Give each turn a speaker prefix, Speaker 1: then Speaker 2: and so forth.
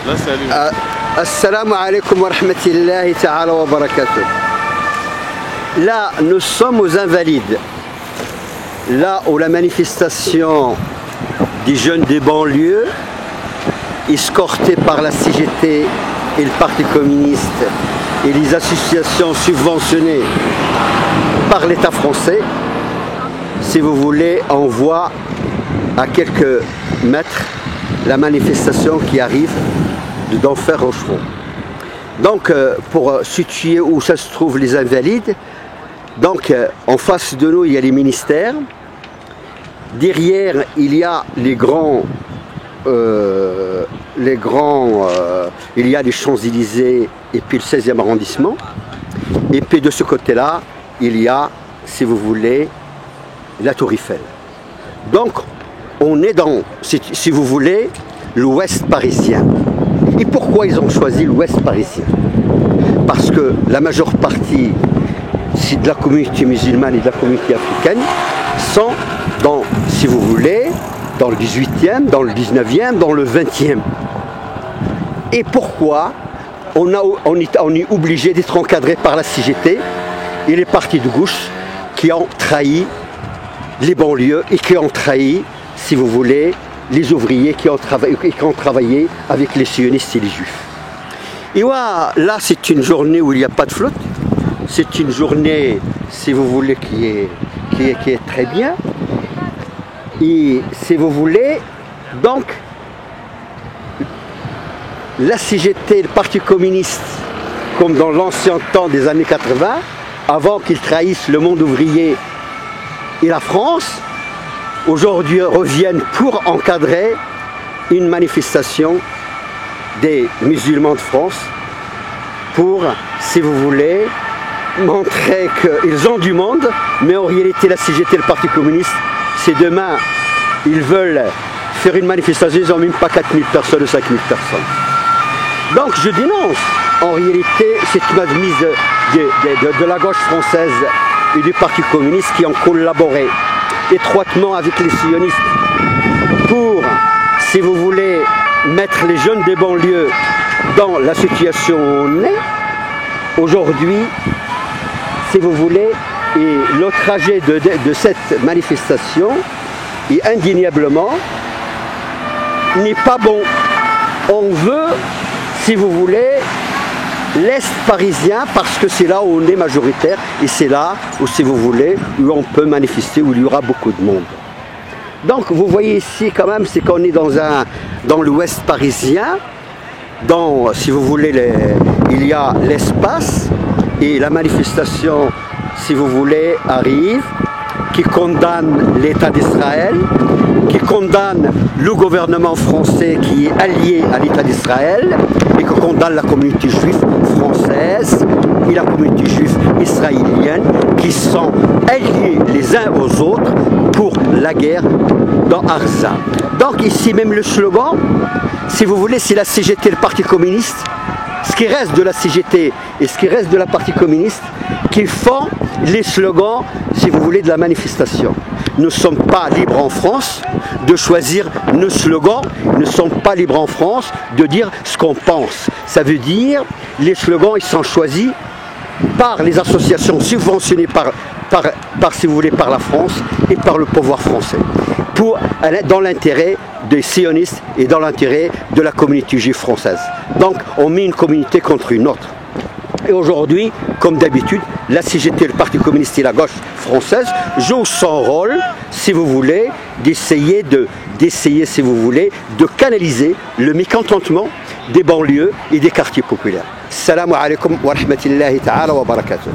Speaker 1: Là, c'est allumé.
Speaker 2: Assalamu alaikum wa rahmatullahi ta'ala wa barakatuh. Là, nous sommes aux Invalides. Là où la manifestation des jeunes des banlieues, escortés par la CGT et le Parti communiste et les associations subventionnées par l'État français, si vous voulez, on voit à quelques mètres la manifestation qui arrive d'Enfer Rochereau. Donc, pour situer où ça se trouve les Invalides, donc en face de nous il y a les ministères, derrière il y a il y a les Champs-Élysées et puis le 16e arrondissement, et puis de ce côté-là il y a, si vous voulez, la Tour Eiffel. Donc on est dans, si vous voulez, l'ouest parisien. Et pourquoi ils ont choisi l'ouest parisien? Parce que la majeure partie de la communauté musulmane et de la communauté africaine sont dans, si vous voulez, dans le 18e, dans le 19e, dans le 20e. Et pourquoi on est obligé d'être encadré par la CGT et les partis de gauche qui ont trahi les banlieues et qui ont trahi, si vous voulez, les ouvriers qui ont travaillé avec les sionistes et les juifs. Et voilà, là c'est une journée où il n'y a pas de flotte. C'est une journée, si vous voulez, qui est très bien. Et si vous voulez, donc, la CGT, le Parti communiste, comme dans l'ancien temps des années 80, avant qu'ils trahissent le monde ouvrier et la France, aujourd'hui reviennent pour encadrer une manifestation des musulmans de France, pour, si vous voulez, montrer qu'ils ont du monde, mais en réalité la CGT et le Parti communiste, c'est demain, ils veulent faire une manifestation, ils n'ont même pas 4000 personnes ou 5000 personnes. Donc je dénonce en réalité cette mise de la gauche française et du Parti communiste qui ont collaboré étroitement avec les sionistes pour, si vous voulez, mettre les jeunes des banlieues dans la situation où on est aujourd'hui, si vous voulez, et le trajet de cette manifestation, et indéniablement, n'est pas bon. On veut, si vous voulez, l'Est parisien, parce que c'est là où on est majoritaire, et c'est là où, si vous voulez, où on peut manifester, où il y aura beaucoup de monde. Donc vous voyez ici quand même, c'est qu'on est dans l'Ouest parisien, dans, si vous voulez, il y a l'espace, et la manifestation, si vous voulez, arrive, qui condamne l'État d'Israël, qui condamne le gouvernement français qui est allié à l'État d'Israël, et qui condamne la communauté juive française et la communauté juive israélienne, qui sont alliés les uns aux autres pour la guerre dans Arza. Donc ici même le slogan, si vous voulez, c'est la CGT, le Parti communiste, ce qui reste de la CGT et ce qui reste de la Parti communiste, qui font les slogans, si vous voulez, de la manifestation. Nous ne sommes pas libres en France de choisir nos slogans, nous ne sommes pas libres en France de dire ce qu'on pense. Ça veut dire, les slogans, ils sont choisis par les associations subventionnées si vous voulez, par la France et par le pouvoir français, dans l'intérêt des sionistes et dans l'intérêt de la communauté juive française. Donc on met une communauté contre une autre. Et aujourd'hui, comme d'habitude, la CGT, le Parti communiste et la gauche française jouent son rôle, si vous voulez, d'essayer, si vous voulez, de canaliser le mécontentement des banlieues et des quartiers populaires. Assalamu alaikum wa rahmatullahi ta'ala wa barakatuh.